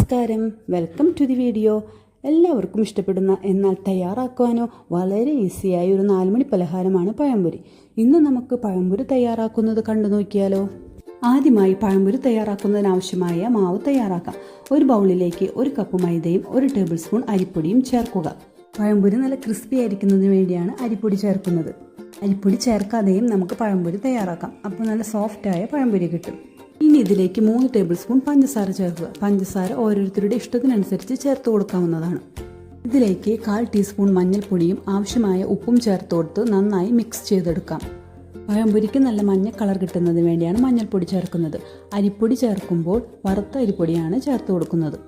നമസ്കാരം, welcome to the video. എല്ലാവർക്കും ഇഷ്ടപ്പെടുന്ന എന്നാൽ തയ്യാറാക്കുവാനോ വളരെ ഈസിയായ ഒരു 4 മണി പലഹാരമാണ് പഴംപൊരി. ഇന്ന് നമുക്ക് പഴംപൊരി തയ്യാറാക്കുന്നത് കണ്ടു നോക്കിയാലോ. ആദ്യമായി പഴംപൊരി തയ്യാറാക്കുന്നതിനാവശ്യമായ മാവ് തയ്യാറാക്കാം. ഒരു ബൗളിലേക്ക് 1 കപ്പ് മൈദയും 1 ടേബിൾ സ്പൂൺ അരിപ്പൊടിയും ചേർക്കുക. പഴംപൊരി നല്ല ക്രിസ്പി ആയിരിക്കുന്നതിന് വേണ്ടിയാണ് അരിപ്പൊടി ചേർക്കുന്നത്. അരിപ്പൊടി ചേർക്കാതെയും നമുക്ക് പഴംപൊരി തയ്യാറാക്കാം. അപ്പോൾ നല്ല സോഫ്റ്റായ പഴംപൊരി കിട്ടും. ഇനി ഇതിലേക്ക് 3 ടേബിൾ സ്പൂൺ പഞ്ചസാര ചേർക്കുക. പഞ്ചസാര ഓരോരുത്തരുടെ ഇഷ്ടത്തിനനുസരിച്ച് ചേർത്ത് കൊടുക്കാവുന്നതാണ്. ഇതിലേക്ക് 1/4 ടീസ്പൂൺ മഞ്ഞൾപ്പൊടിയും ആവശ്യമായ ഉപ്പും ചേർത്ത് കൊടുത്ത് നന്നായി മിക്സ് ചെയ്തെടുക്കാം. പഴംപൊരിക്ക് നല്ല മഞ്ഞ കളർ കിട്ടുന്നതിന് വേണ്ടിയാണ് മഞ്ഞൾപ്പൊടി ചേർക്കുന്നത്. അരിപ്പൊടി ചേർക്കുമ്പോൾ വറുത്ത അരിപ്പൊടിയാണ് ചേർത്ത് കൊടുക്കുന്നത്.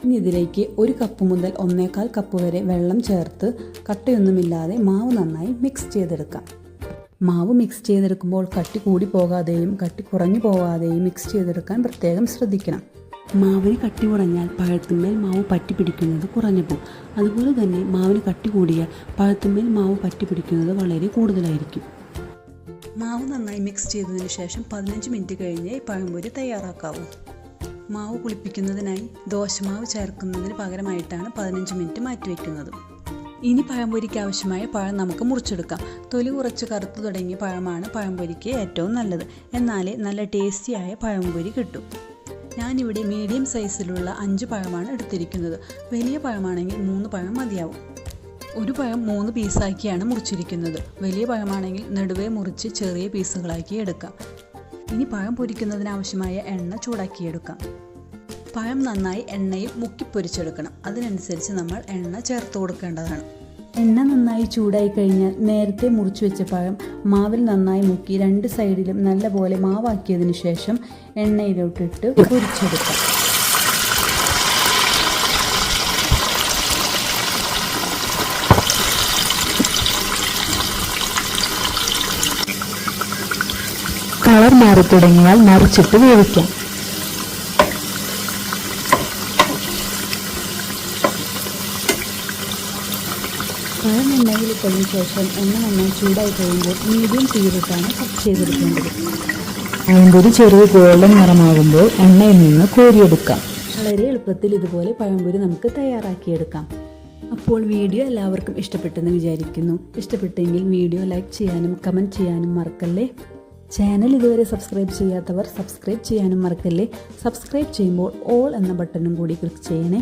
ഇനി ഇതിലേക്ക് 1 കപ്പ് മുതൽ 1/4 കപ്പ് വരെ വെള്ളം ചേർത്ത് കട്ടയൊന്നുമില്ലാതെ മാവ് നന്നായി മിക്സ് ചെയ്തെടുക്കാം. മാവ് മിക്സ് ചെയ്തെടുക്കുമ്പോൾ കട്ടി കൂടി പോകാതെയും കട്ടി കുറഞ്ഞു പോകാതെയും മിക്സ് ചെയ്തെടുക്കാൻ പ്രത്യേകം ശ്രദ്ധിക്കണം. മാവിന് കട്ടി കുറഞ്ഞാൽ പഴത്തുമ്മേൽ മാവ് പറ്റി പിടിക്കുന്നത് കുറഞ്ഞു പോകും. അതുപോലെ തന്നെ മാവിന് കട്ടി കൂടിയാൽ പഴത്തുമ്മേൽ മാവ് പറ്റി പിടിക്കുന്നത് വളരെ കൂടുതലായിരിക്കും. മാവ് നന്നായി മിക്സ് ചെയ്തതിന് ശേഷം 15 മിനിറ്റ് കഴിഞ്ഞ് പഴംപൊരി തയ്യാറാക്കാവൂ. മാവ് പുളിപ്പിക്കുന്നതിനായി ദോശമാവ് ചേർക്കുന്നതിന് പകരമായിട്ടാണ് 15 മിനിറ്റ് മാറ്റിവെക്കുന്നത്. ഇനി പഴംപൊരിക്ക് ആവശ്യമായ പഴം നമുക്ക് മുറിച്ചെടുക്കാം. തൊലി കുറച്ച് കറുത്തു തുടങ്ങിയ പഴമാണ് പഴംപൊരിക്ക് ഏറ്റവും നല്ലത്. എന്നാലേ നല്ല ടേസ്റ്റിയായ പഴംപൊരി കിട്ടും. ഞാനിവിടെ മീഡിയം സൈസിലുള്ള 5 പഴമാണ് എടുത്തിരിക്കുന്നത്. വലിയ പഴമാണെങ്കിൽ 3 പഴം മതിയാവും. ഒരു പഴം 3 പീസാക്കിയാണ് മുറിച്ചിരിക്കുന്നത്. വലിയ പഴമാണെങ്കിൽ നടുവേ മുറിച്ച് ചെറിയ പീസുകളാക്കി എടുക്കാം. ഇനി പഴം പൊരിക്കുന്നതിനാവശ്യമായ എണ്ണ ചൂടാക്കിയെടുക്കാം. പഴം നന്നായി എണ്ണയിൽ മുക്കി പൊരിച്ചെടുക്കണം. അതിനനുസരിച്ച് നമ്മൾ എണ്ണ ചേർത്ത് കൊടുക്കേണ്ടതാണ്. എണ്ണ നന്നായി ചൂടായി കഴിഞ്ഞാൽ നേരത്തെ മുറിച്ചു വെച്ച പഴം മാവിൽ നന്നായി മുക്കി 2 സൈഡിലും നല്ലപോലെ മാവാക്കിയതിനു ശേഷം എണ്ണയിലോട്ടിട്ട് പൊരിച്ചെടുക്കാം. കളർ മാറി തുടങ്ങിയാൽ മറിച്ചിട്ട് വേവിക്കാം. പഴം എണ്ണയിൽ കഴിഞ്ഞ ശേഷം എണ്ണ നന്നായി ചൂടായി കഴിയുമ്പോൾ മീഡിയം തീയിലിട്ടാണ് കുക്ക് ചെയ്തെടുക്കേണ്ടത്. പഴംപൊരി ചെറിയ ഗോൾഡൻ നിറമാകുമ്പോൾ എണ്ണയിൽ നിന്ന് കോരിയെടുക്കാം. വളരെ എളുപ്പത്തിൽ ഇതുപോലെ പഴംപൊരി നമുക്ക് തയ്യാറാക്കിയെടുക്കാം. അപ്പോൾ വീഡിയോ എല്ലാവർക്കും ഇഷ്ടപ്പെട്ടെന്ന് വിചാരിക്കുന്നു. ഇഷ്ടപ്പെട്ടെങ്കിൽ വീഡിയോ ലൈക്ക് ചെയ്യാനും കമൻറ്റ് ചെയ്യാനും മറക്കല്ലേ. ചാനൽ ഇതുവരെ സബ്സ്ക്രൈബ് ചെയ്യാത്തവർ സബ്സ്ക്രൈബ് ചെയ്യാനും മറക്കല്ലേ. സബ്സ്ക്രൈബ് ചെയ്യുമ്പോൾ ഓൾ എന്ന ബട്ടണും കൂടി ക്ലിക്ക് ചെയ്യണേ.